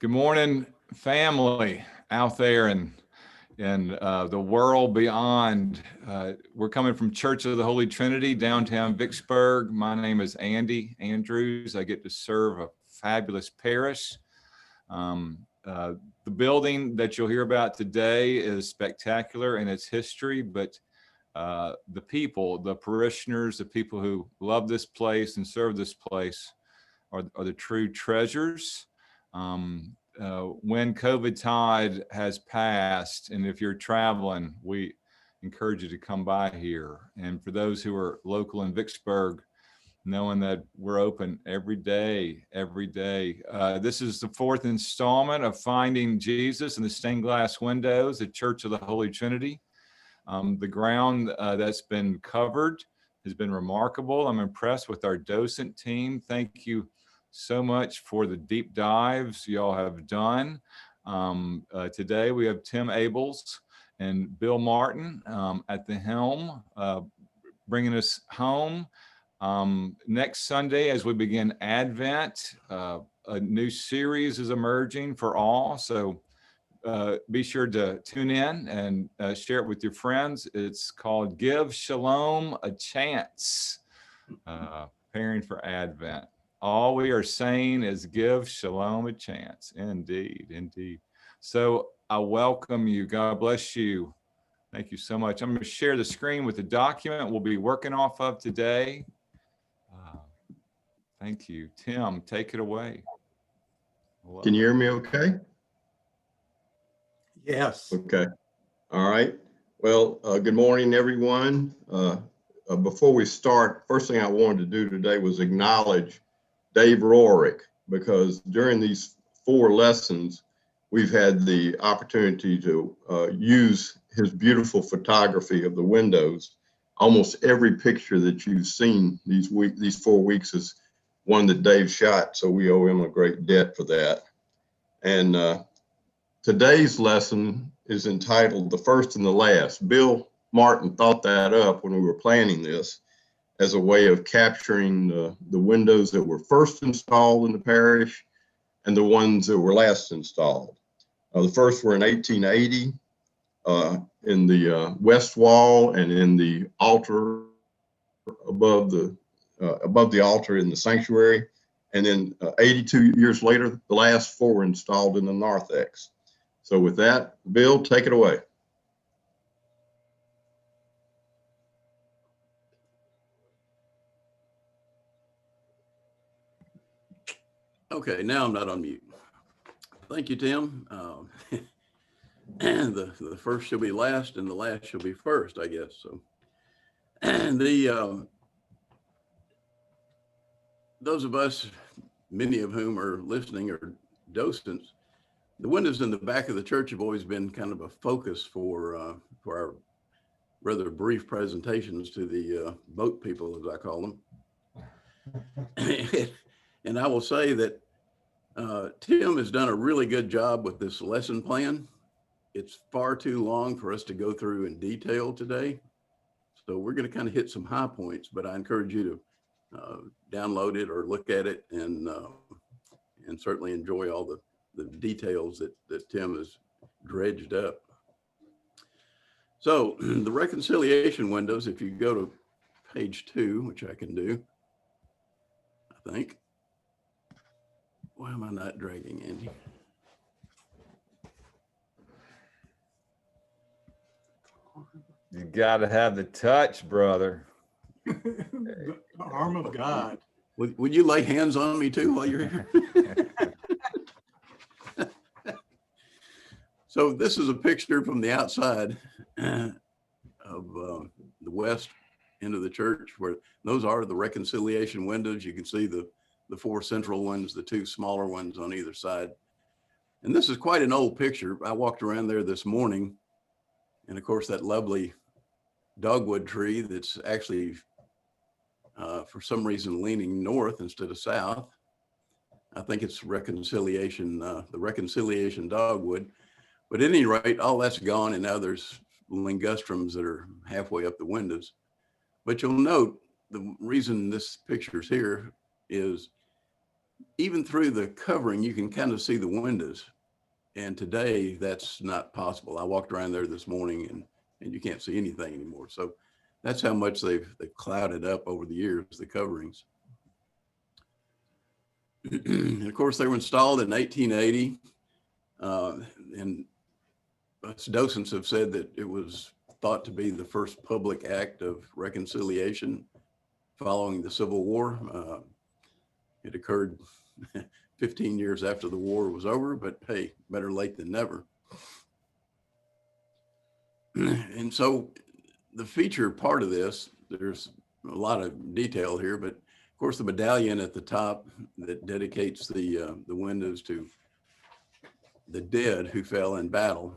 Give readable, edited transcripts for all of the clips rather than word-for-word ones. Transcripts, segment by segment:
Good morning, family out there in the world beyond. We're coming from Church of the Holy Trinity, downtown Vicksburg. My name is Andy Andrews. I get to serve a fabulous parish. The building that you'll hear about today is spectacular in its history, but the people, the parishioners, the people who love this place and serve this place are the true treasures. When COVID tide has passed, and if you're traveling, we encourage you to come by here. And for those who are local in Vicksburg, knowing that we're open every day. This is the fourth installment of Finding Jesus in the Stained Glass Windows at Church of the Holy Trinity. The ground that's been covered has been remarkable. I'm impressed with our docent team. Thank you so much for the deep dives y'all have done. Today we have Tim Abels and Bill Martin at the helm, bringing us home. Next Sunday, as we begin Advent, a new series is emerging for all. So be sure to tune in and share it with your friends. It's called Give Shalom a Chance, preparing for Advent. All we are saying is give Shalom a chance. Indeed. So I welcome you. God bless you. Thank you so much. I'm going to share the screen with the document we'll be working off of today. Thank you. Tim, take it away. Can you hear me okay? Yes. Okay. All right. Well, good morning, everyone. Before we start, first thing I wanted to do today was acknowledge Dave Rorick, because during these 4 lessons, we've had the opportunity to use his beautiful photography of the windows. Almost every picture that you've seen these 4 weeks is one that Dave shot, so we owe him a great debt for that. And today's lesson is entitled The First and the Last. Bill Martin thought that up when we were planning this as a way of capturing the windows that were first installed in the parish and the ones that were last installed. The first were in 1880 in the west wall and in the altar above the altar in the sanctuary. And then 82 years later, the last 4 were installed in the narthex. So with that, Bill, take it away. Okay, now I'm not on mute. Thank you, Tim. And the first shall be last and the last shall be first, I guess. So, and those of us, many of whom are listening, are docents. The windows in the back of the church have always been kind of a focus for our rather brief presentations to the boat people, as I call them. And I will say that Tim has done a really good job with this lesson plan. It's far too long for us to go through in detail today. So we're going to kind of hit some high points, but I encourage you to download it or look at it and certainly enjoy all the details that Tim has dredged up. So the reconciliation windows, if you go to page 2, which I can do, I think. Why am I not dragging, Andy? You got to have the touch, brother. The arm of God. Would you lay hands on me too while you're here? So this is a picture from the outside of the west end of the church, where those are the reconciliation windows. You can see the 4 central ones, the 2 smaller ones on either side. And this is quite an old picture. I walked around there this morning, and of course that lovely dogwood tree that's actually for some reason leaning north instead of south. I think it's reconciliation, the reconciliation dogwood. But at any rate, all that's gone, and now there's lingustrums that are halfway up the windows. But you'll note the reason this picture's here is even through the covering, you can kind of see the windows. And today that's not possible. I walked around there this morning and you can't see anything anymore. So that's how much they've clouded up over the years, the coverings. And of course, they were installed in 1880. And us docents have said that it was thought to be the first public act of reconciliation following the Civil War. It occurred 15 years after the war was over, but hey, better late than never. And so the feature part of this, there's a lot of detail here, but of course the medallion at the top that dedicates the windows to the dead who fell in battle.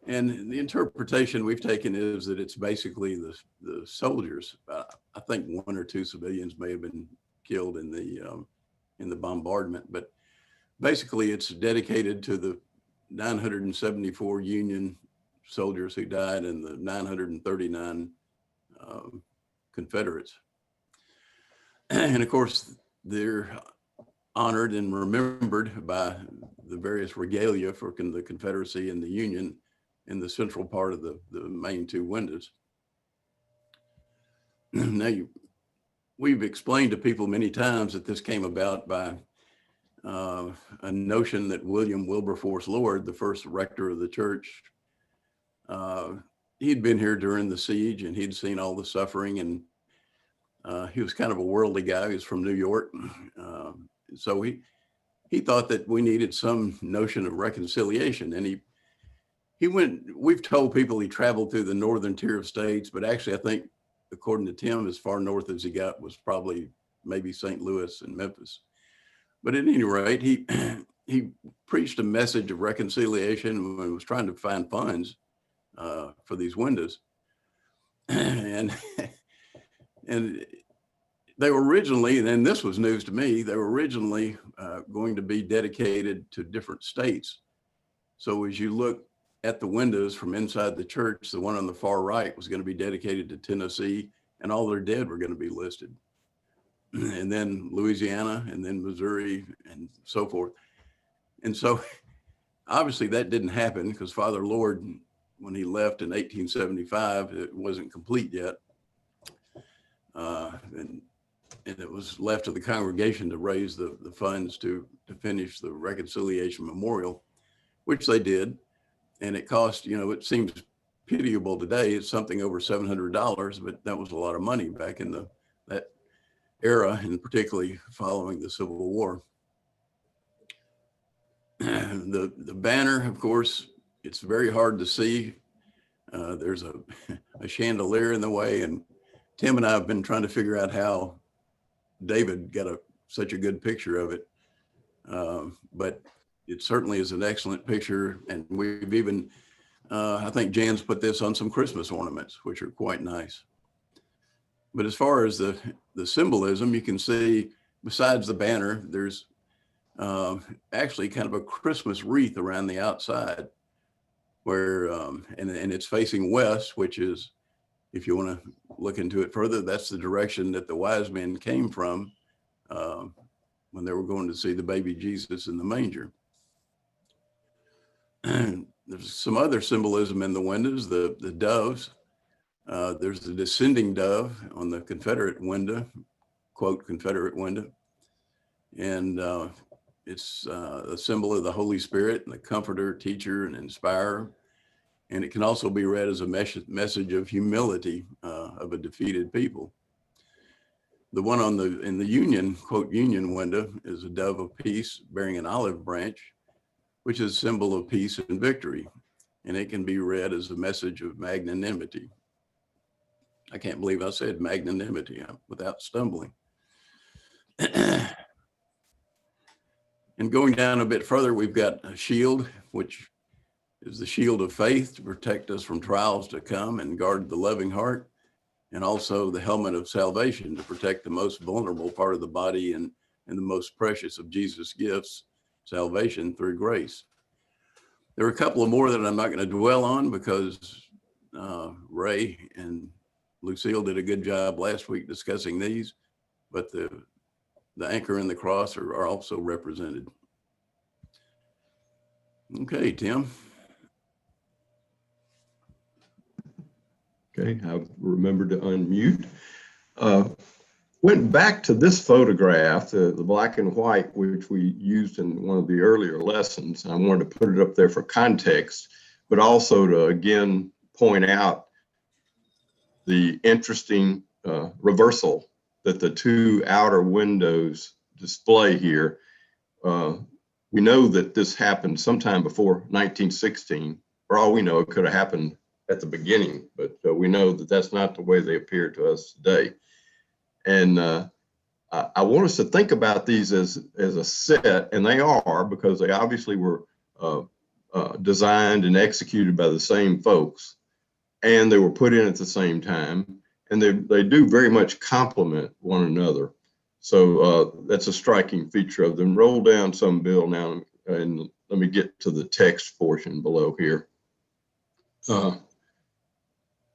And the interpretation we've taken is that it's basically the soldiers. I think one or two civilians may have been killed in the bombardment, but basically it's dedicated to the 974 Union soldiers who died and the 939 Confederates. And of course, they're honored and remembered by the various regalia for the Confederacy and the Union in the central part of the main two windows. Now, we've explained to people many times that this came about by a notion that William Wilberforce Lord, the first rector of the church, he'd been here during the siege and he'd seen all the suffering, and he was kind of a worldly guy. He was from New York. So he thought that we needed some notion of reconciliation, and he went, we've told people he traveled through the northern tier of states, but actually I think, according to Tim, as far north as he got was probably maybe St. Louis and Memphis. But at any rate, he preached a message of reconciliation and was trying to find funds for these windows. And they were originally, and this was news to me, they were originally going to be dedicated to different states. So as you look at the windows from inside the church, the one on the far right was going to be dedicated to Tennessee, and all their dead were going to be listed. And then Louisiana, and then Missouri, and so forth. And so obviously that didn't happen because Father Lord, when he left in 1875, it wasn't complete yet. And it was left to the congregation to raise the funds to finish the Reconciliation Memorial, which they did. And it cost, it seems pitiable today. It's something over $700, but that was a lot of money back in that era, and particularly following the Civil War. The banner, of course, it's very hard to see. There's a chandelier in the way, and Tim and I have been trying to figure out how David got such a good picture of it. But it certainly is an excellent picture. And we've even, I think Jan's put this on some Christmas ornaments, which are quite nice. But as far as the symbolism, you can see besides the banner, there's actually kind of a Christmas wreath around the outside where, and it's facing west, which is, if you want to look into it further, that's the direction that the wise men came from when they were going to see the baby Jesus in the manger. And there's some other symbolism in the windows, the doves. There's the descending dove on the Confederate window, quote, Confederate window. And it's a symbol of the Holy Spirit and the comforter, teacher, and inspirer. And it can also be read as a message of humility of a defeated people. The one in the Union, quote, Union window is a dove of peace bearing an olive branch, which is a symbol of peace and victory. And it can be read as a message of magnanimity. I can't believe I said magnanimity without stumbling. And going down a bit further, we've got a shield, which is the shield of faith to protect us from trials to come and guard the loving heart, and also the helmet of salvation to protect the most vulnerable part of the body and the most precious of Jesus' gifts, salvation through grace. There are a couple of more that I'm not going to dwell on because Ray and Lucille did a good job last week discussing these, but the the anchor and the cross are also represented. Okay, Tim. Okay, I've remembered to unmute. Went back to this photograph, the black and white, which we used in one of the earlier lessons. I wanted to put it up there for context, but also to again point out the interesting reversal that the two outer windows display here. We know that this happened sometime before 1916. For all we know, it could have happened at the beginning, but we know that that's not the way they appear to us today. And I want us to think about these as a set, and they are, because they obviously were designed and executed by the same folks, and they were put in at the same time, and they do very much complement one another. So that's a striking feature of them. Roll down some, Bill, now, and let me get to the text portion below here.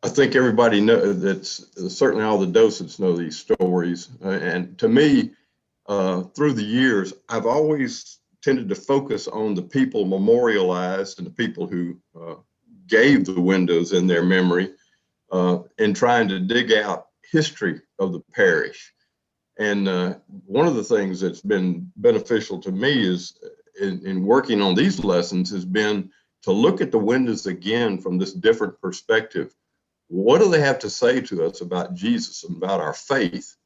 I think everybody knows that, certainly all the docents know these stories. And to me, through the years, I've always tended to focus on the people memorialized and the people who gave the windows in their memory, in trying to dig out history of the parish. And one of the things that's been beneficial to me is in working on these lessons has been to look at the windows again from this different perspective. What do they have to say to us about Jesus and about our faith?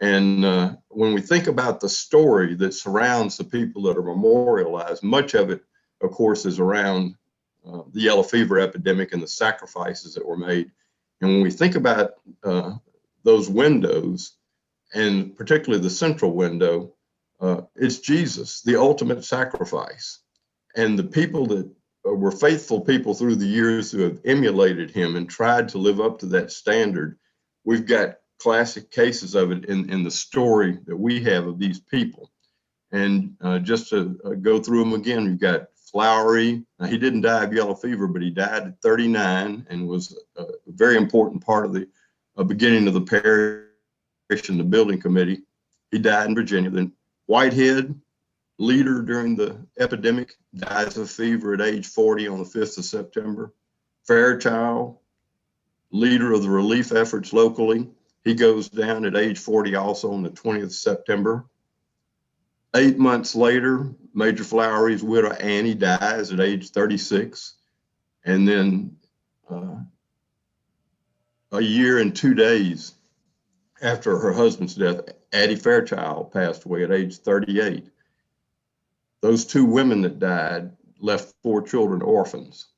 And when we think about the story that surrounds the people that are memorialized, much of it, of course, is around the yellow fever epidemic and the sacrifices that were made. And when we think about those windows, and particularly the central window, it's Jesus, the ultimate sacrifice. And the people that were faithful people through the years who have emulated him and tried to live up to that standard. We've got classic cases of it in the story that we have of these people. And just to go through them again, we've got Flowery. Now, he didn't die of yellow fever, but he died at 39 and was a very important part of the beginning of the parish and the building committee. He died in Virginia. Then Whitehead, leader during the epidemic, dies of fever at age 40 on the 5th of September. Fairchild, leader of the relief efforts locally, he goes down at age 40 also on the 20th of September. 8 months later, Major Flowery's widow Annie dies at age 36. And then a year and 2 days after her husband's death, Addie Fairchild passed away at age 38. Those two women that died left 4 children orphans.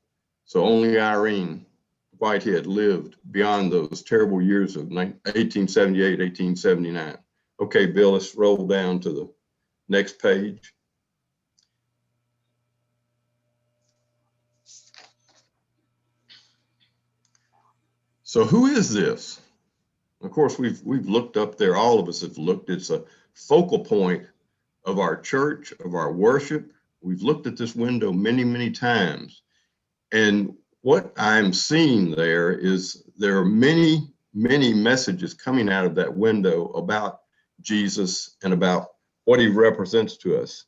So only Irene Whitehead lived beyond those terrible years of 1878, 1879. Okay, Bill, let's roll down to the next page. So who is this? Of course, we've looked up there. All of us have looked. It's a focal point of our church, of our worship. We've looked at this window many, many times. And what I'm seeing there is there are many, many messages coming out of that window about Jesus and about what he represents to us.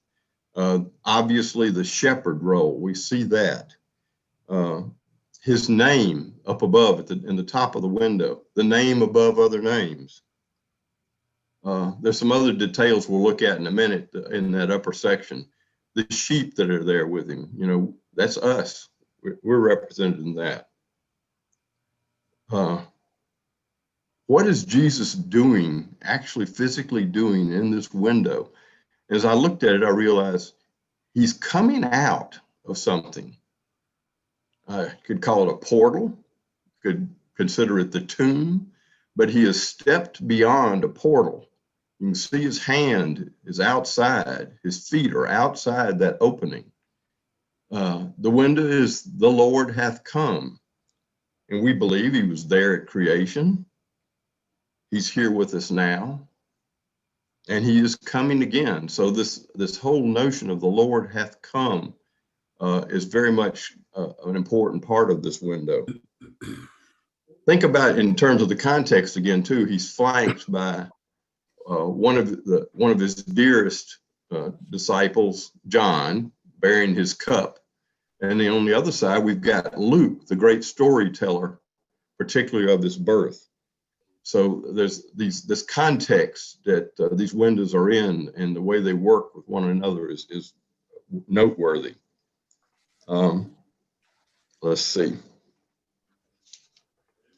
Obviously, the shepherd role, we see that. His name up above in the top of the window, the name above other names. There's some other details we'll look at in a minute in that upper section. The sheep that are there with him, you know, that's us. We're represented in that. What is Jesus doing, actually physically doing in this window? As I looked at it, I realized he's coming out of something. I could call it a portal, could consider it the tomb, but he has stepped beyond a portal. You can see his hand is outside, his feet are outside that opening. The window is the Lord hath come. And we believe he was there at creation. He's here with us now. And he is coming again. So this whole notion of the Lord hath come is very much an important part of this window. Think about it in terms of the context again, too. He's flanked by one of his dearest disciples, John, bearing his cup. And then on the other side, we've got Luke, the great storyteller, particularly of his birth. So there's this context that these windows are in, and the way they work with one another is noteworthy. Let's see.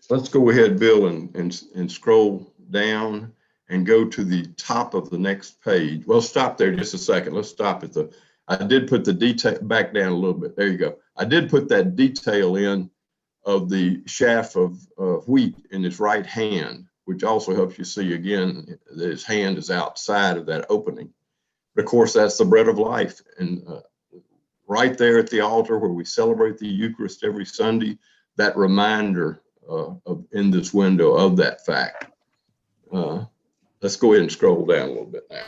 Let's go ahead, Bill, and scroll down and go to the top of the next page. Well, stop there just a second. Let's stop at I did put the detail back down a little bit. There you go. I did put that detail in of the chaff of wheat in his right hand, which also helps you see again that his hand is outside of that opening. But of course, that's the bread of life. And right there at the altar where we celebrate the Eucharist every Sunday, that reminder in this window of that fact. Let's go ahead and scroll down a little bit now.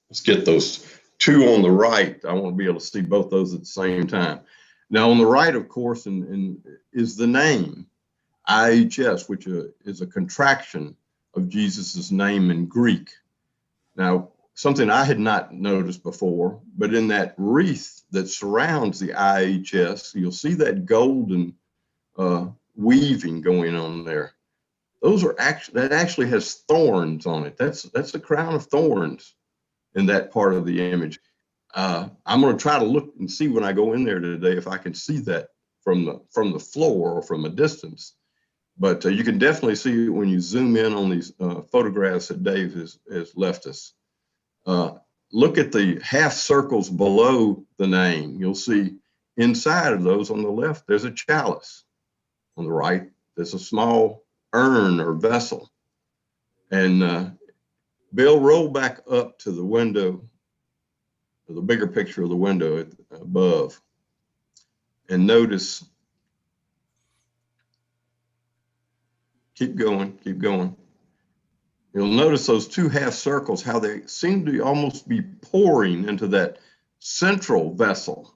Let's get those two on the right. I want to be able to see both those at the same time. Now on the right, of course, is the name IHS, which is a contraction of Jesus's name in Greek. Now, something I had not noticed before, but in that wreath that surrounds the IHS, you'll see that golden weaving going on there. That actually has thorns on it. That's a crown of thorns in that part of the image. I'm going to try to look and see when I go in there today if I can see that from the floor or from a distance. But you can definitely see it when you zoom in on these photographs that Dave has left us. Look at the half circles below the name. You'll see inside of those on the left, there's a chalice. On the right, there's a small urn or vessel. And Bill, roll back up to the window, the bigger picture of the window above, and notice, keep going. You'll notice those two half circles, how they seem to almost be pouring into that central vessel.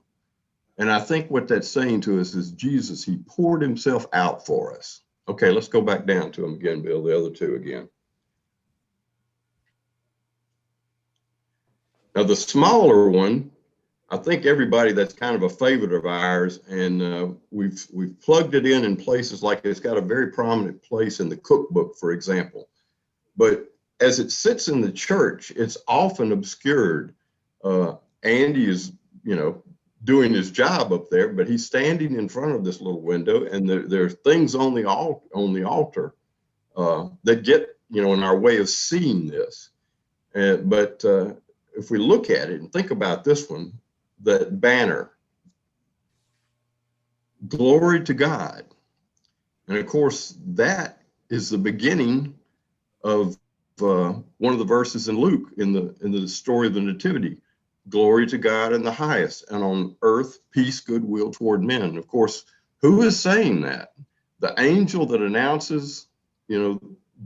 And I think what that's saying to us is Jesus, he poured himself out for us. Okay, let's go back down to them again, Bill, the other two again. Now the smaller one, I think everybody, that's kind of a favorite of ours, and we've plugged it in places like it's got a very prominent place in the cookbook, for example. But as it sits in the church, it's often obscured. Andy is, doing his job up there, but he's standing in front of this little window, and there are things on the altar that get, in our way of seeing this. But if we look at it and think about this one, that banner, glory to God. And of course, that is the beginning of one of the verses in Luke in the story of the Nativity. Glory to God in the highest, and on earth, peace, goodwill toward men. And of course, who is saying that? The angel that announces,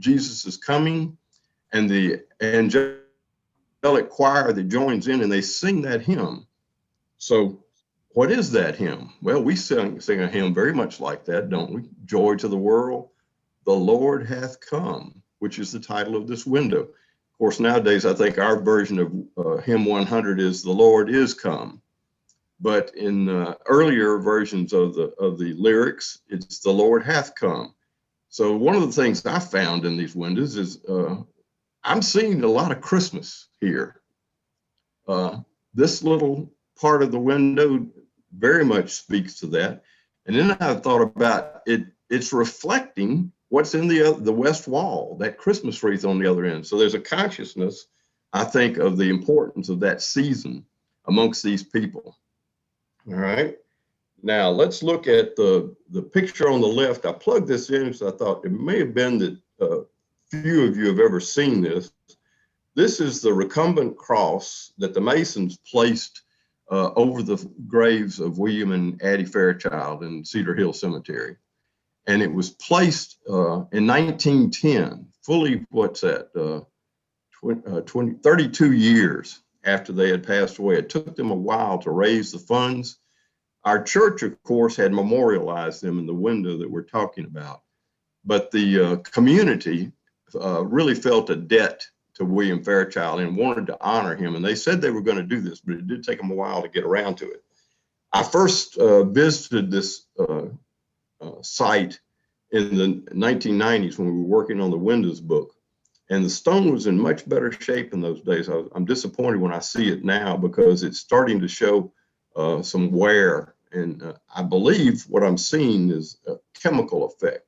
Jesus is coming, and the angelic choir that joins in, and they sing that hymn. So what is that hymn? Well, we sing a hymn very much like that, don't we? Joy to the world, the Lord hath come, which is the title of this window. Of course, nowadays, I think our version of hymn 100 is the Lord is come. But in earlier versions of the lyrics, it's the Lord hath come. So one of the things I found in these windows is I'm seeing a lot of Christmas here. This little part of the window very much speaks to that. And then I thought about it, it's reflecting what's in the west wall, that Christmas wreath on the other end. So there's a consciousness, I think, of the importance of that season amongst these people. All right. Now let's look at the picture on the left. I plugged this in because I thought it may have been that few of you have ever seen this. This is the recumbent cross that the Masons placed over the graves of William and Addie Fairchild in Cedar Hill Cemetery. And it was placed in 1910, fully, 32 years after they had passed away. It took them a while to raise the funds. Our church, of course, had memorialized them in the window that we're talking about. But the community really felt a debt to William Fairchild and wanted to honor him. And they said they were going to do this, but it did take them a while to get around to it. I first visited this site in the 1990s when we were working on the Windows book. And the stone was in much better shape in those days. I'm disappointed when I see it now because it's starting to show some wear. And I believe what I'm seeing is a chemical effect.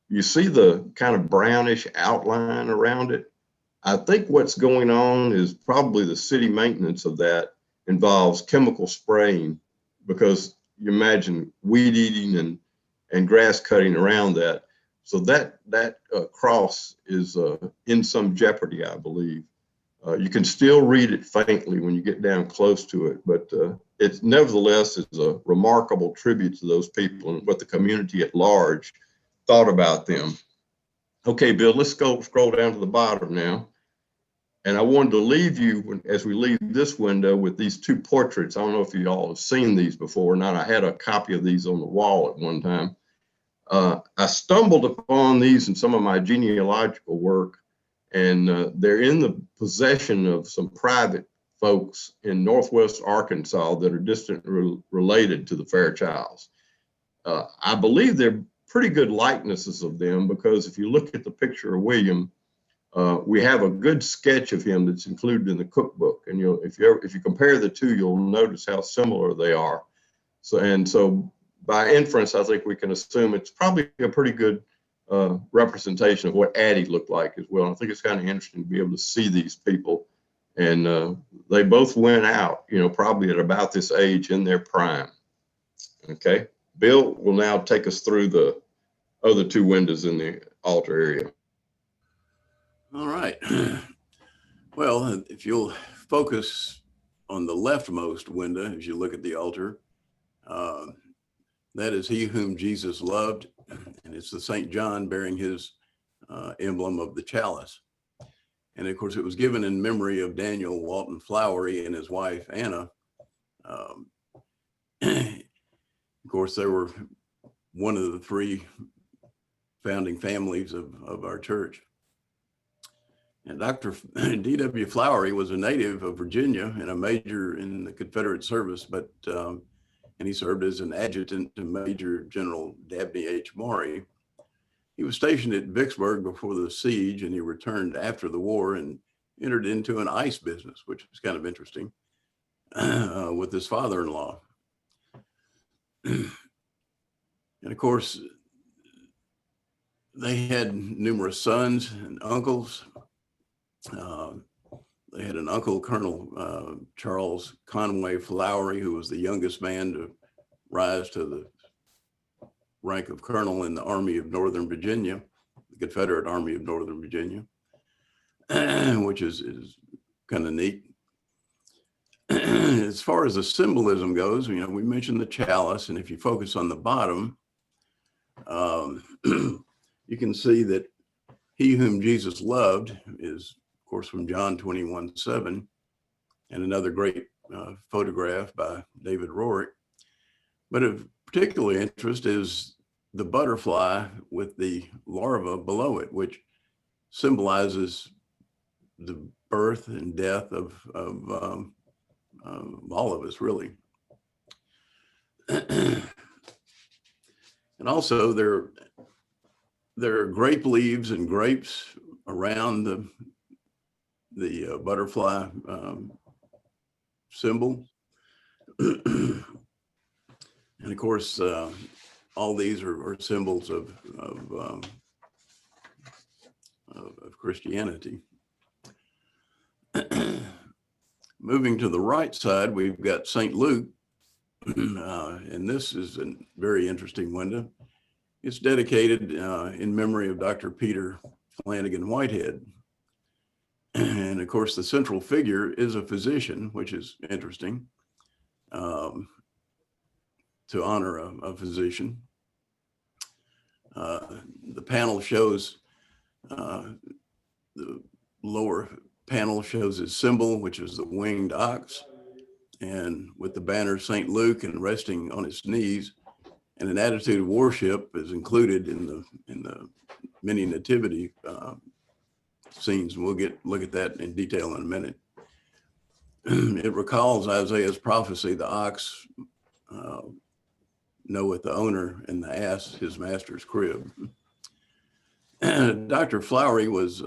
You see the kind of brownish outline around it. I think what's going on is probably the city maintenance of that involves chemical spraying, because you imagine weed eating and grass cutting around that. So that cross is in some jeopardy, I believe. You can still read it faintly when you get down close to it, but it nevertheless is a remarkable tribute to those people and what the community at large thought about them. Okay, Bill, let's go scroll down to the bottom now. And I wanted to leave you, as we leave this window, with these two portraits. I don't know if you all have seen these before or not. I had a copy of these on the wall at one time. I stumbled upon these in some of my genealogical work, and they're in the possession of some private folks in Northwest Arkansas that are distantly related to the Fairchilds. I believe they're pretty good likenesses of them, because if you look at the picture of William, we have a good sketch of him that's included in the cookbook. And if you compare the two, you'll notice how similar they are. So by inference, I think we can assume it's probably a pretty good representation of what Addie looked like as well. I think it's kind of interesting to be able to see these people. And they both went out, probably at about this age in their prime. Okay. Bill will now take us through the other two windows in the altar area. All right. Well, if you'll focus on the leftmost window as you look at the altar, that is He Whom Jesus Loved, and it's the St. John bearing his emblem of the chalice. And of course, it was given in memory of Daniel Walton Flowery and his wife, Anna. Of course, they were one of the three founding families of our church. And Dr. D.W. Flowery was a native of Virginia and a major in the Confederate service, and he served as an adjutant to Major General Dabney H. Maury. He was stationed at Vicksburg before the siege, and he returned after the war and entered into an ice business, which was kind of interesting, with his father-in-law. And of course, they had numerous sons and uncles. They had an uncle, Colonel Charles Conway Flowery, who was the youngest man to rise to the rank of colonel in the Army of Northern Virginia, the Confederate Army of Northern Virginia, which is kind of neat. As far as the symbolism goes, we mentioned the chalice, and if you focus on the bottom, you can see that He Whom Jesus Loved is, of course, from John 21:7, and another great photograph by David Rorick. But of particular interest is the butterfly with the larva below it, which symbolizes the birth and death of all of us, really. And also there are grape leaves and grapes around the butterfly symbol. And of course, all these are symbols of Christianity. Moving to the right side, we've got St. Luke, and this is a very interesting window. It's dedicated in memory of Dr. Peter Flanagan Whitehead. And of course, the central figure is a physician, which is interesting, to honor a physician. The panel shows, the lower panel shows his symbol, which is the winged ox, and with the banner St. Luke and resting on his knees, and an attitude of worship is included in the many nativity scenes, and we'll look at that in detail in a minute. It recalls Isaiah's prophecy, the ox knoweth the owner, and the ass his master's crib. Dr. Flowery was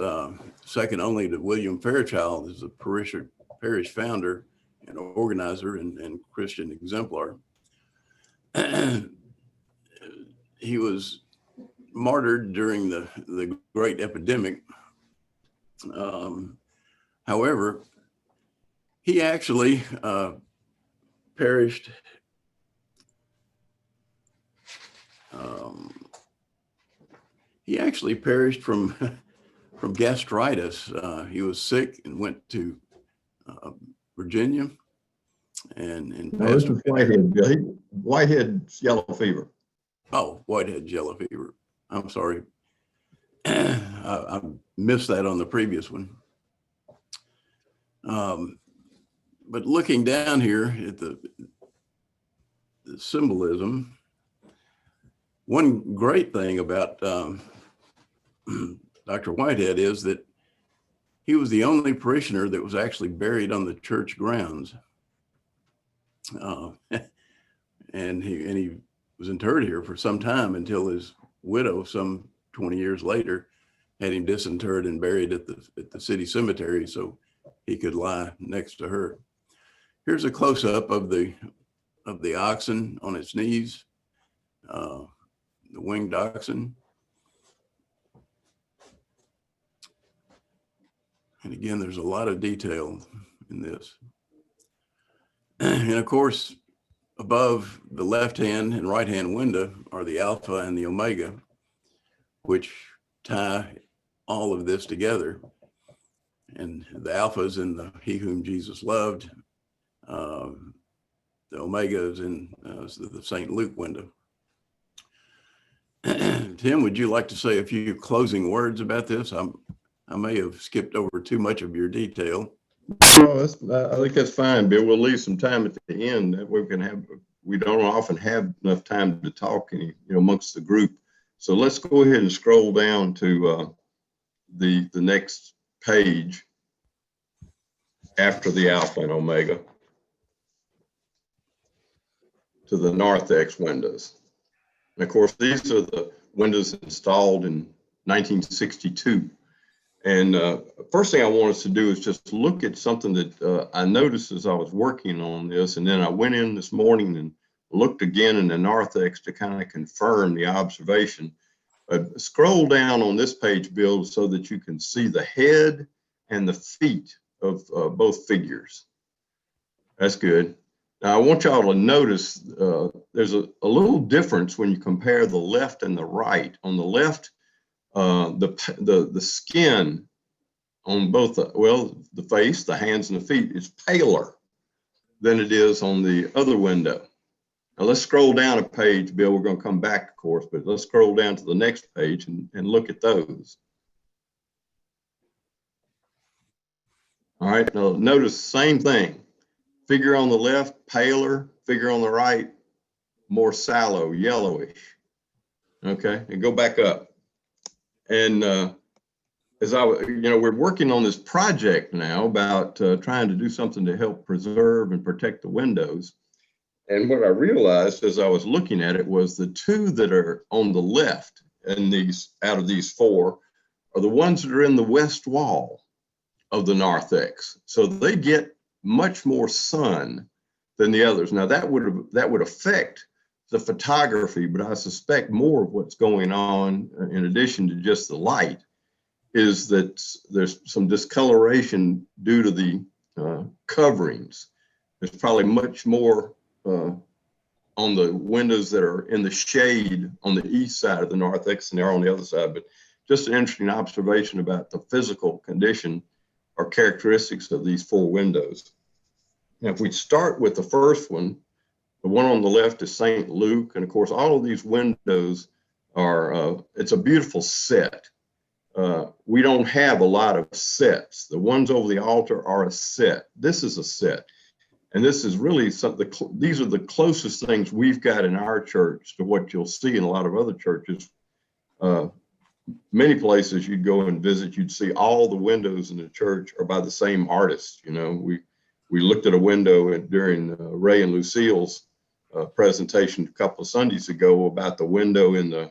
second only to William Fairchild as the parish founder and organizer and Christian exemplar. He was martyred during the great epidemic. However, he actually perished from gastritis. He was sick and went to Virginia and No, this is whitehead, Bill. Whitehead yellow fever. Oh, whitehead yellow fever. I'm sorry. I missed that on the previous one. But looking down here at the symbolism, one great thing about Dr. Whitehead is that he was the only parishioner that was actually buried on the church grounds. And he was interred here for some time until his widow, some 20 years later, had him disinterred and buried at the city cemetery so he could lie next to her. Here's a close-up of the oxen on its knees, the winged oxen. And again, there's a lot of detail in this. And of course, above the left-hand and right-hand window are the Alpha and the Omega, which tie all of this together. And the Alpha is in the He Whom Jesus Loved. The Omega is in the St. Luke window. Tim, would you like to say a few closing words about this? I may have skipped over too much of your detail. No, I think that's fine, Bill. We'll leave some time at the end that we don't often have enough time to talk amongst the group. So let's go ahead and scroll down to the next page after the Alpha and Omega to the narthex windows. And of course, these are the windows installed in 1962. And first thing I want us to do is just look at something that I noticed as I was working on this. And then I went in this morning and looked again in the narthex to kind of confirm the observation. Scroll down on this page, Bill, so that you can see the head and the feet of both figures. That's good. Now I want y'all to notice there's a little difference when you compare the left and the right. On the left, the skin on both the face, the hands, and the feet is paler than it is on the other window. Now let's scroll down a page, Bill. We're going to come back, of course, but let's scroll down to the next page and look at those. All right, now notice same thing. Figure on the left, paler. Figure on the right, more sallow, yellowish. Okay, and go back up. And as we're working on this project now about trying to do something to help preserve and protect the windows. And what I realized as I was looking at it was the two that are on the left and out of these four are the ones that are in the west wall of the narthex. So they get much more sun than the others. Now that would affect the photography, but I suspect more of what's going on in addition to just the light is that there's some discoloration due to the coverings. There's probably much more on the windows that are in the shade on the east side of the narthex than they are on the other side, but just an interesting observation about the physical condition or characteristics of these four windows. Now, if we start with the first one, the one on the left is St. Luke. And of course, all of these windows are, it's a beautiful set. We don't have a lot of sets. The ones over the altar are a set. This is a set. And this is really something, these are the closest things we've got in our church to what you'll see in a lot of other churches many places you'd go and visit, you'd see all the windows in the church are by the same artist. You know, we looked at a window during Ray and Lucille's presentation a couple of Sundays ago about the window in the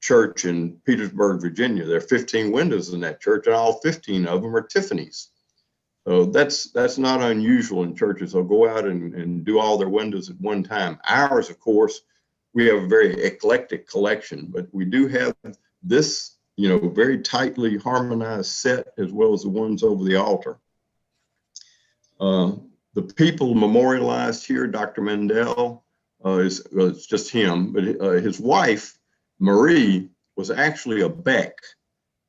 church in Petersburg, Virginia. There are 15 windows in that church, and all 15 of them are Tiffany's. So that's not unusual in churches. They'll go out and do all their windows at one time. Ours, of course, we have a very eclectic collection, but we do have this, you know, very tightly harmonized set, as well as the ones over the altar. The people memorialized here, Dr. Mendel, it's just him, but his wife, Marie, was actually a Beck.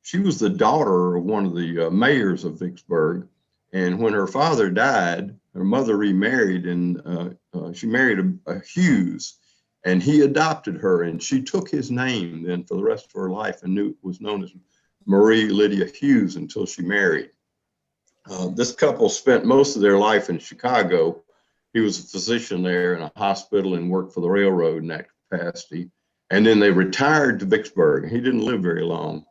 She was the daughter of one of the mayors of Vicksburg. And when her father died, her mother remarried, and she married a Hughes, and he adopted her, and she took his name then for the rest of her life and was known as Marie Lydia Hughes until she married. This couple spent most of their life in Chicago. He was a physician there in a hospital and worked for the railroad in that capacity. And then they retired to Vicksburg. He didn't live very long.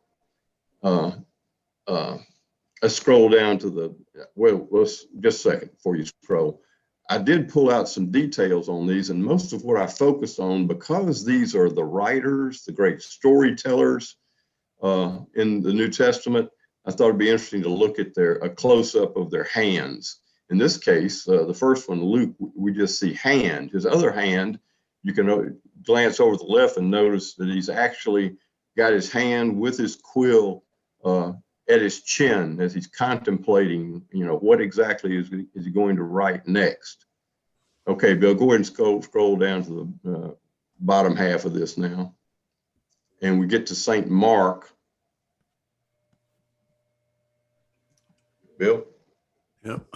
I scroll down to the, well, let's just a second before you scroll. I did pull out some details on these, and most of what I focused on, because these are the writers, the great storytellers in the New Testament, I thought it'd be interesting to look at a close-up of their hands. In this case, the first one, Luke, we just see hand. His other hand, you can glance over the left and notice that he's actually got his hand with his quill at his chin as he's contemplating, you know, what exactly is he going to write next. Okay, Bill, go ahead and scroll down to the bottom half of this now. And we get to St. Mark. Bill? Yep.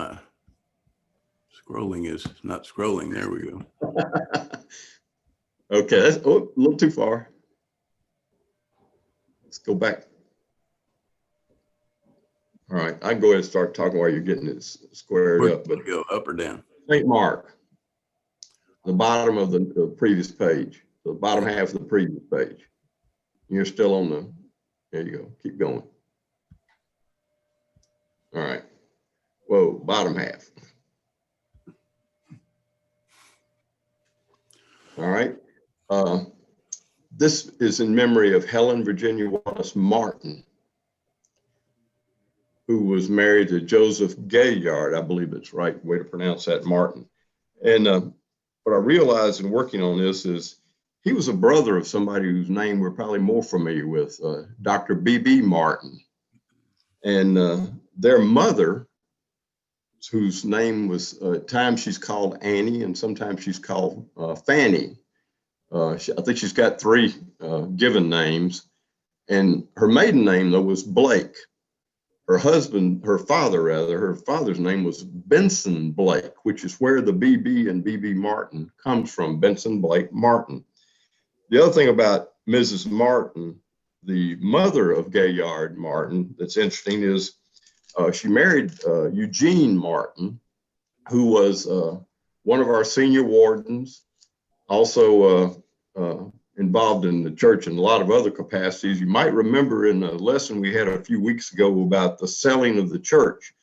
Scrolling is not scrolling. There we go. Okay, that's a little too far. Let's go back. All right, I can go ahead and start talking while you're getting it squared up. But go up or down? St. Mark, the bottom of the previous page, the bottom half of the previous page. You're still on the, there you go, keep going. All right, whoa, bottom half. All right, this is in memory of Helen Virginia Wallace Martin, who was married to Joseph Gaillard. I believe it's right way to pronounce that, Martin. And what I realized in working on this is he was a brother of somebody whose name we're probably more familiar with, Dr. B.B. Martin. And their mother, whose name was, at times she's called Annie and sometimes she's called Fanny. I think she's got three given names. And her maiden name, though, was Blake. Her father's name was Benson Blake, which is where the BB and BB Martin comes from, Benson Blake Martin. The other thing about Mrs. Martin, the mother of Gaillard Martin, that's interesting is she married Eugene Martin, who was one of our senior wardens, also involved in the church in a lot of other capacities. You might remember in a lesson we had a few weeks ago about the selling of the church.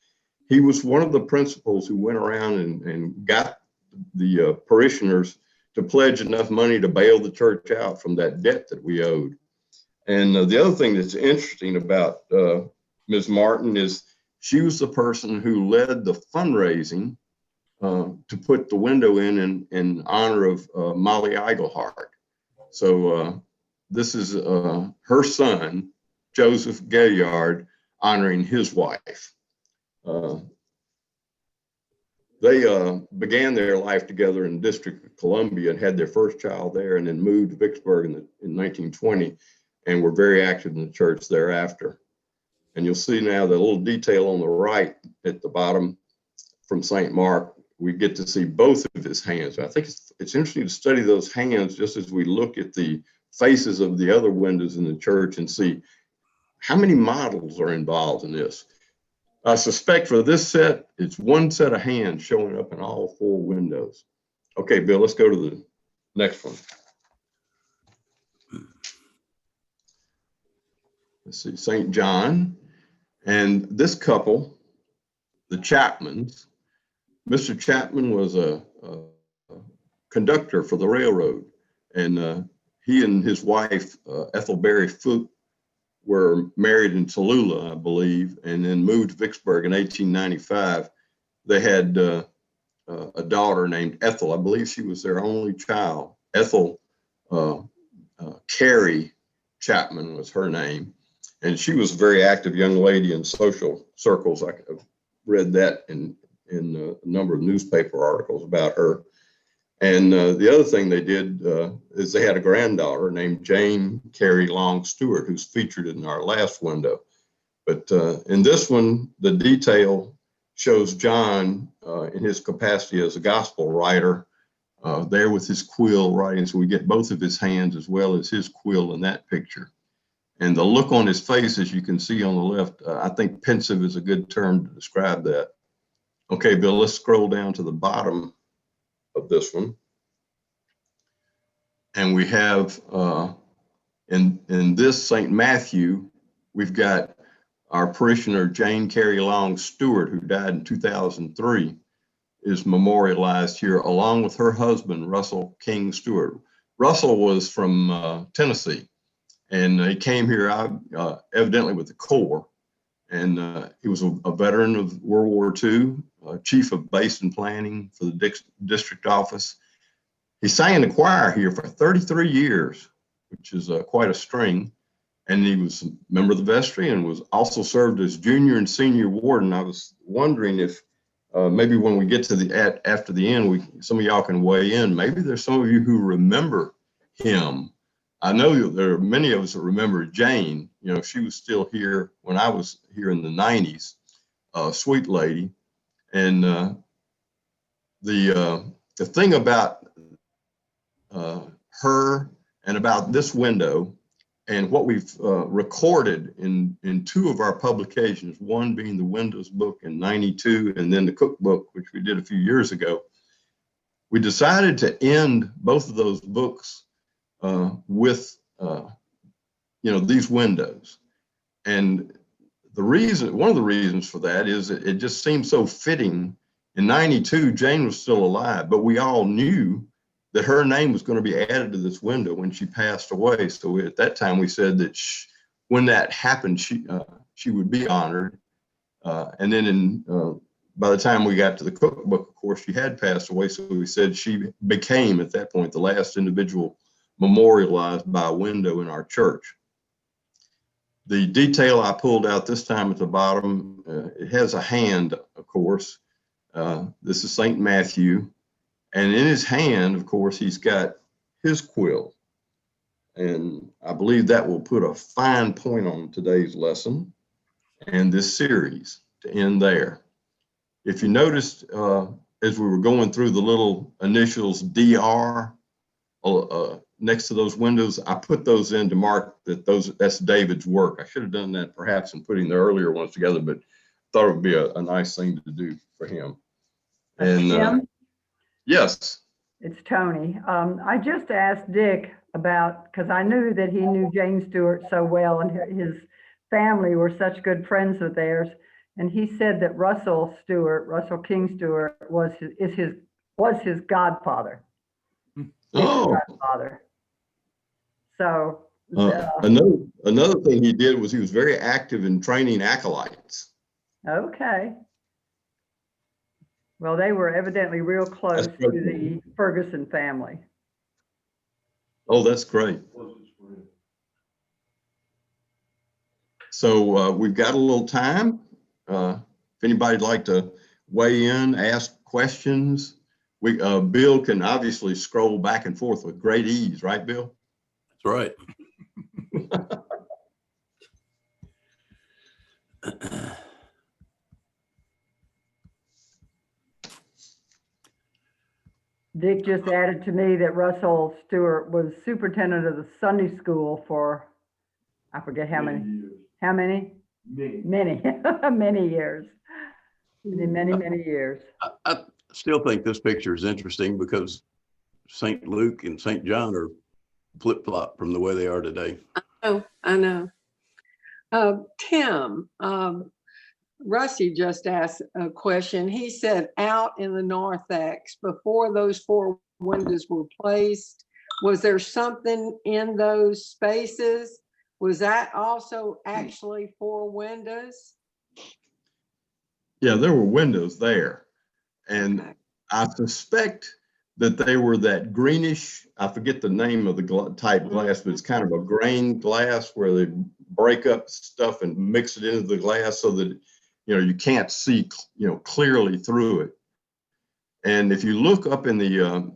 He was one of the principals who went around and got the parishioners to pledge enough money to bail the church out from that debt that we owed. And the other thing that's interesting about Ms. Martin is she was the person who led the fundraising to put the window in honor of Molly Eigelhart. So this is her son, Joseph Gaillard, honoring his wife. They began their life together in the District of Columbia and had their first child there, and then moved to Vicksburg in 1920 and were very active in the church thereafter. And you'll see now the little detail on the right at the bottom from St. Mark. We get to see both of his hands. I think it's interesting to study those hands just as we look at the faces of the other windows in the church and see how many models are involved in this. I suspect for this set, it's one set of hands showing up in all four windows. Okay, Bill, let's go to the next one. let's see, St. John. And this couple, the Chapmans, Mr. Chapman was a conductor for the railroad. And he and his wife, Ethelberry Foote, were married in Tallulah, I believe, and then moved to Vicksburg in 1895. They had a daughter named Ethel. I believe she was their only child. Ethel Carrie Chapman was her name. And she was a very active young lady in social circles. I've read that in a number of newspaper articles about her. And the other thing they did is they had a granddaughter named Jane Carey Long Stewart, who's featured in our last window. But in this one, the detail shows John in his capacity as a gospel writer there with his quill writing. So we get both of his hands as well as his quill in that picture. And the look on his face, as you can see on the left, I think pensive is a good term to describe that. Okay, Bill, let's scroll down to the bottom of this one. And we have in this St. Matthew, we've got our parishioner Jane Carey Long Stewart, who died in 2003, is memorialized here along with her husband, Russell King Stewart. Russell was from Tennessee, and he came here evidently with the Corps. And he was a veteran of World War II, chief of base and planning for the district office. He sang in the choir here for 33 years, which is quite a string. And he was a member of the vestry and was also served as junior and senior warden. I was wondering if maybe when we get to after the end, some of y'all can weigh in. Maybe there's some of you who remember him. I know there are many of us that remember Jane. You know, she was still here when I was here in the 90s, sweet lady. And the thing about her and about this window and what we've recorded in two of our publications, one being the Windows book in '92 and then the cookbook, which we did a few years ago, we decided to end both of those books with these windows. And one of the reasons for that is it just seems so fitting. In '92, Jane was still alive, but we all knew that her name was going to be added to this window when she passed away. So at that time we said that when that happened, she would be honored. And then by the time we got to the cookbook, of course, she had passed away. So we said she became, at that point, the last individual memorialized by a window in our church. The detail I pulled out this time at the bottom, it has a hand, of course. This is St. Matthew. And in his hand, of course, he's got his quill. And I believe that will put a fine point on today's lesson and this series to end there. If you noticed, as we were going through the little initials DR next to those windows, I put those in to mark that that's David's work. I should have done that perhaps in putting the earlier ones together, but thought it would be a nice thing to do for him. And Jim, yes. it's Tony. I just asked Dick about, because I knew that he knew Jane Stewart so well and his family were such good friends of theirs. And he said that Russell King Stewart was his godfather. Oh. Godfather. So another thing he did was he was very active in training acolytes. okay. Well, they were evidently real close to the Ferguson family. Oh, that's great. So we've got a little time. If anybody'd like to weigh in, ask questions, Bill can obviously scroll back and forth with great ease, right, Bill? That's right. Dick just added to me that Russell Stewart was superintendent of the Sunday school for, I forget how many. How many? Many, many years. Many years. I still think this picture is interesting because St. Luke and St. John are flip-flop from the way they are today. Oh, I know. Tim, Rusty just asked a question. He said out in the narthex, before those 4 windows were placed, was there something in those spaces? Was that also actually 4 windows? Yeah, there were windows there. And Okay. I suspect that they were that greenish, I forget the name of the type glass, but it's kind of a grain glass where they break up stuff and mix it into the glass so that, you can't see, clearly through it. And if you look up in the,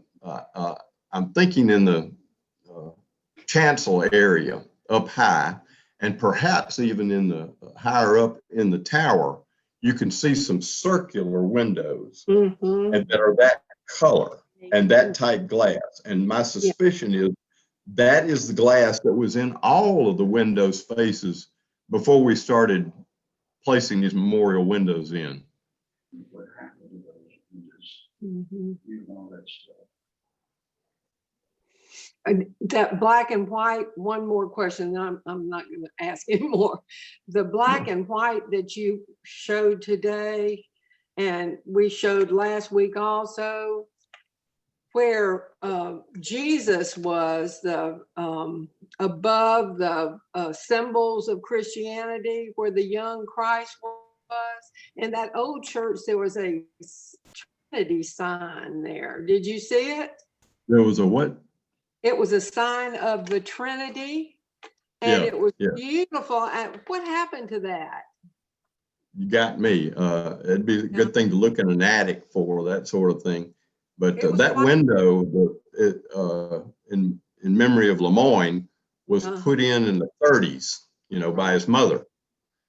I'm thinking in the chancel area up high, and perhaps even in the higher up in the tower, you can see some circular windows Mm-hmm. and that are that color and that type glass. And my suspicion is that is the glass that was in all of the windows faces before we started placing these memorial windows in. Mm-hmm. That black and white, one more question, then I'm not going to ask anymore. The black and white that you showed today, and we showed last week also, where Jesus was the above the symbols of Christianity, where the young Christ was. In that old church, there was a Trinity sign there. Did you see it? There was a what? It was a sign of the Trinity, and it was Yeah. beautiful. And what happened to that? You got me. It'd be a good thing to look in an attic for that sort of thing. But that window, in memory of Lemoyne, was put in the 30s, by his mother.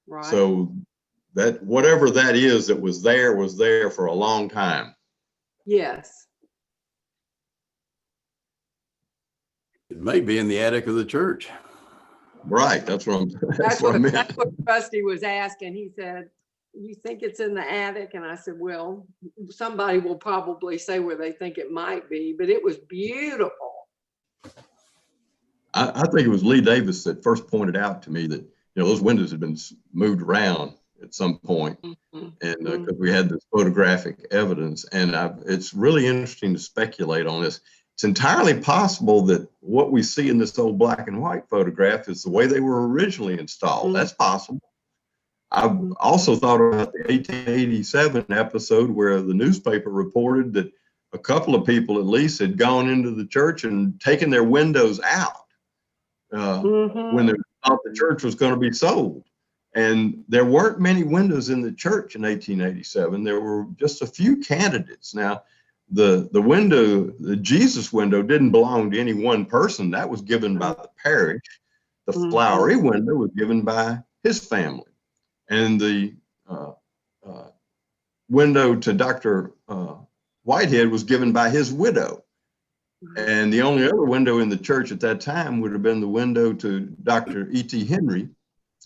Right. So that whatever that is that was there for a long time. Yes. It may be in the attic of the church. Right. That's what I meant. That's what Rusty was asking. He said, "You think it's in the attic?" And I said, "Well, somebody will probably say where they think it might be, but it was beautiful." I think it was Lee Davis that first pointed out to me that those windows had been moved around at some point, Mm-hmm. and because we had this photographic evidence, and it's really interesting to speculate on this. It's entirely possible that what we see in this old black and white photograph is the way they were originally installed. Mm-hmm. That's possible. I've also thought about the 1887 episode where the newspaper reported that a couple of people at least had gone into the church and taken their windows out when they thought the church was going to be sold. And there weren't many windows in the church in 1887. There were just a few candidates. Now, the window, the Jesus window, didn't belong to any one person. That was given by the parish. The flowery window was given by his family. And the window to Dr. Whitehead was given by his widow. And the only other window in the church at that time would have been the window to Dr. E.T. Henry,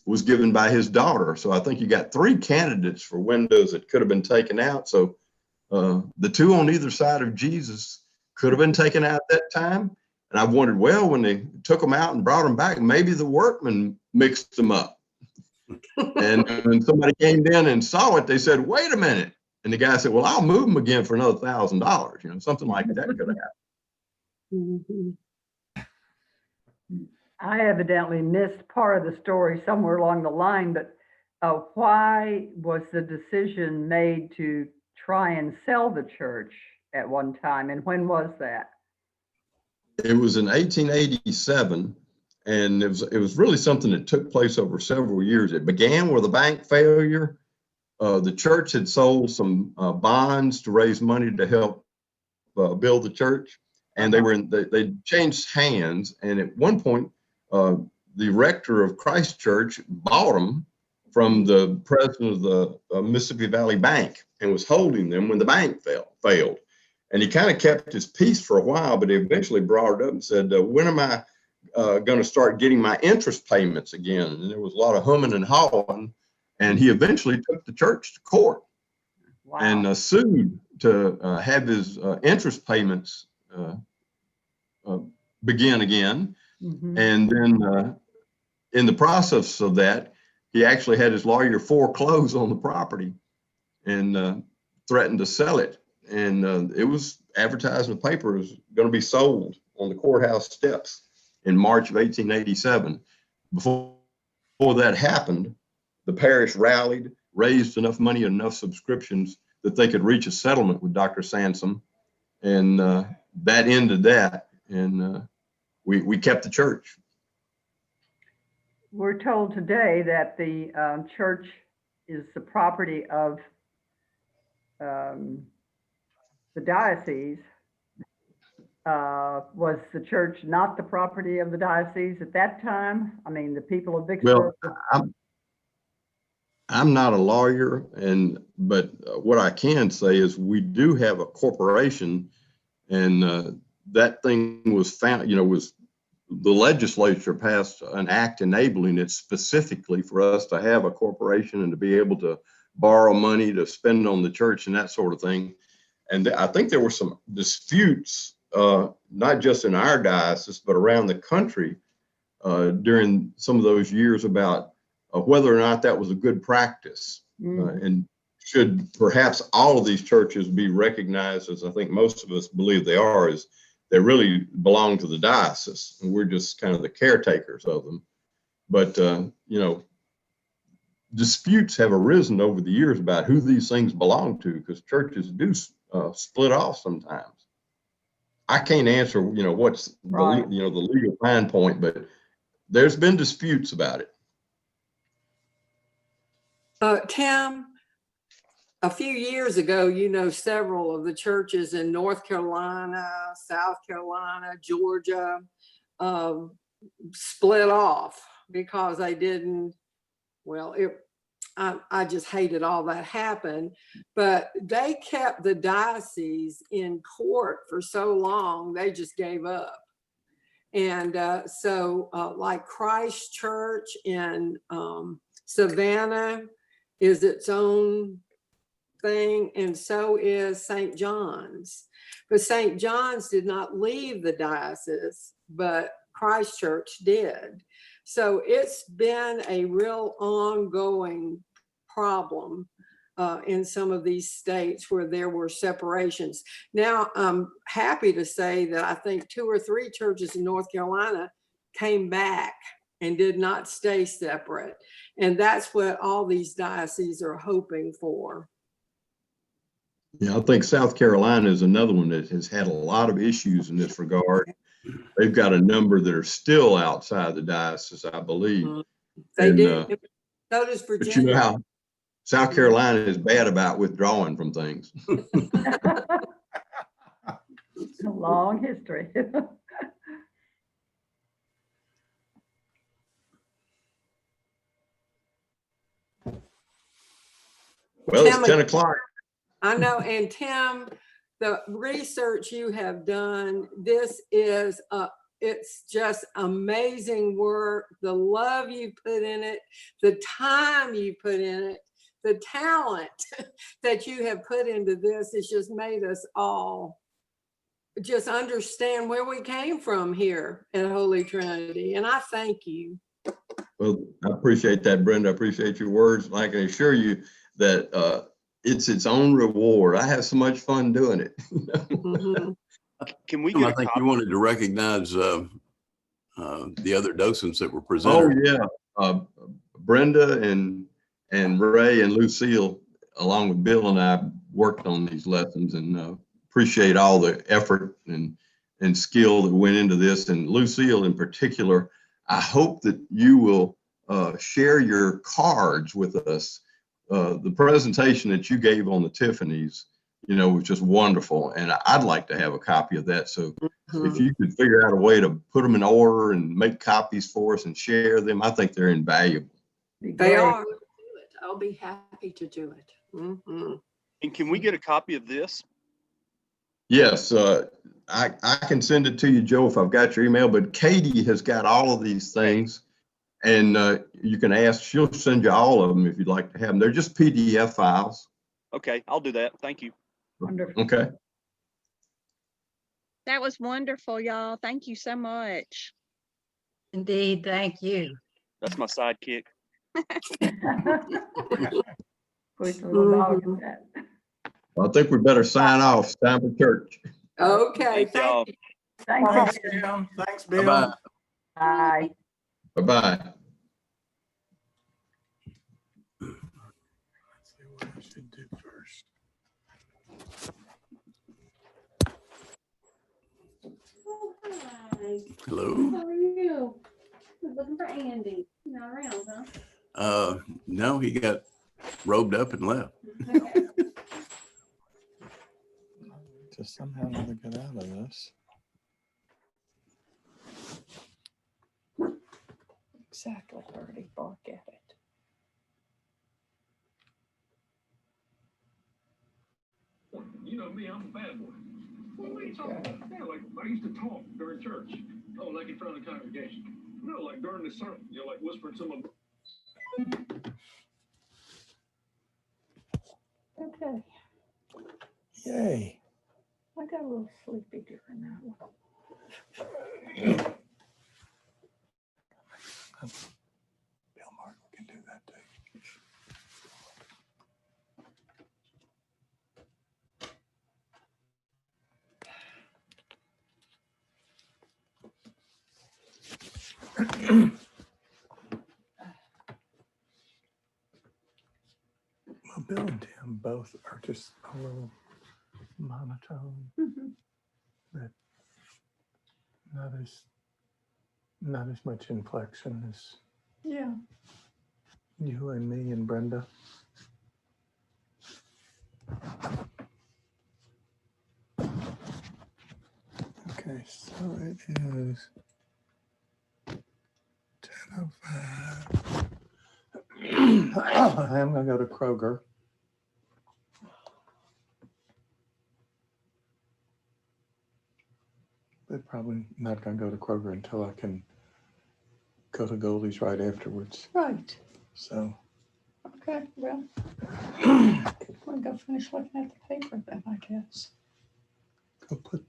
was given by his daughter. So I think you got 3 candidates for windows that could have been taken out. So the 2 on either side of Jesus could have been taken out at that time. And I've wondered, well, when they took them out and brought them back, maybe the workmen mixed them up. And when somebody came in and saw it, they said, "Wait a minute." And the guy said, "Well, I'll move them again for another $1,000. Something like that could have happened. Mm-hmm. I evidently missed part of the story somewhere along the line, but why was the decision made to try and sell the church at one time, and when was that? It was in 1887, and it was really something that took place over several years. It began with a bank failure. The church had sold some bonds to raise money to help build the church, and they changed hands. And at one point, the rector of Christ Church bought them from the president of the Mississippi Valley Bank and was holding them when the bank failed. And he kind of kept his peace for a while, but he eventually brought it up and said, "When am I going to start getting my interest payments again?" And there was a lot of humming and hawing. And he eventually took the church to court. Wow. And sued to have his interest payments begin again. Mm-hmm. And then in the process of that, he actually had his lawyer foreclose on the property and threatened to sell it. And it was advertised in the paper it was going to be sold on the courthouse steps in March of 1887. Before that happened, the parish rallied, raised enough money and enough subscriptions that they could reach a settlement with Dr. Sansom. And that ended that. And we kept the church. We're told today that the church is the property of the diocese. Was the church not the property of the diocese at that time? I mean, the people of Vicksburg. Well, I'm not a lawyer, but what I can say is we do have a corporation, and that thing was found, was the legislature passed an act enabling it specifically for us to have a corporation and to be able to borrow money to spend on the church and that sort of thing. And I think there were some disputes, not just in our diocese, but around the country during some of those years about whether or not that was a good practice. And should perhaps all of these churches be recognized, as I think most of us believe they are, as they really belong to the diocese, and we're just kind of the caretakers of them. But, disputes have arisen over the years about who these things belong to, because churches do split off sometimes. I can't answer, what's Right. the legal fine point, but there's been disputes about it. Tim, a few years ago, several of the churches in North Carolina, South Carolina, Georgia, split off because they didn't, I just hated all that happened, but they kept the diocese in court for so long, they just gave up. And so like Christ Church in Savannah is its own thing, and so is St. John's. But St. John's did not leave the diocese, but Christ Church did. So it's been a real ongoing problem in some of these states where there were separations. Now, I'm happy to say that I think 2 or 3 churches in North Carolina came back and did not stay separate. And that's what all these dioceses are hoping for. Yeah, I think South Carolina is another one that has had a lot of issues in this regard. They've got a number that are still outside the diocese, I believe. They And, do. So does But Virginia. how South Carolina is bad about withdrawing from things. It's a long history. Well, it's Tim, 10 o'clock. I know. And Tim, the research you have done, this is it's just amazing work. The love you put in it, the time you put in it, the talent that you have put into this has just made us all just understand where we came from here at Holy Trinity. And I thank you. Well, I appreciate that, Brenda. I appreciate your words. And I can assure you that it's its own reward. I have so much fun doing it. Mhm. Can we Tim, get I a think copy? you wanted to recognize the other docents that were Oh, presented. yeah. Brenda and Ray and Lucille, along with Bill and I, worked on these lessons, and appreciate all the effort and skill that went into this. And Lucille in particular, I hope that you will share your cards with us. The presentation that you gave on the Tiffany's, was just wonderful. And I'd like to have a copy of that. So if you could figure out a way to put them in order and make copies for us and share them, I think they're invaluable. They are. I'll be happy to do it. Mhm. And can we get a copy of this? Yes, I can send it to you, Joe, if I've got your email, but Katie has got all of these things, and you can ask, she'll send you all of them if you'd like to have them. They're just PDF files. Okay, I'll do that. Thank you. Wonderful. Okay. That was wonderful, y'all. Thank you so much. Indeed, thank you. That's my sidekick. Push a little dog in that. I think we better sign off. It's time for church. Okay, Thank y'all. thank you. Thank Thanks, you. Tim. Thanks, Bye-bye. Bill. Bye. Bye-bye. Let's see what I should do first. Oh, hi. Hello. How are you? I was looking for Andy. He's not around, huh? No, he got robed up and left. Okay. To somehow or other get out of this. Exactly, Bertie, bark at it. You know me, I'm a bad boy. What are you talking about? Yeah, like I used to talk during church. Oh, like in front of the congregation. No, like during the sermon. You're like whispering to my. Okay, Yay. I got a little sleepy during that one. Bill Martin can do that too. Well, Bill and Tim both are just a little monotone, but not as much inflection as Yeah, you and me and Brenda. Okay, so it is 10:05. I'm gonna go to Kroger. But probably not gonna go to Kroger until I can go to Goldie's right afterwards. right. So Okay, well, we'll go finish looking at the paper then, I guess. go put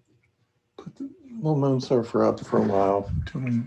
the little moon surfer up for a while till we.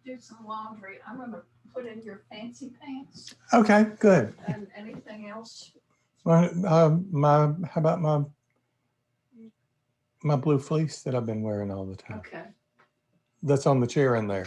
Do some laundry. I'm gonna put in your fancy pants Okay, good. and anything else. Well, how about my blue fleece that I've been wearing all the time? Okay, That's on the chair in there.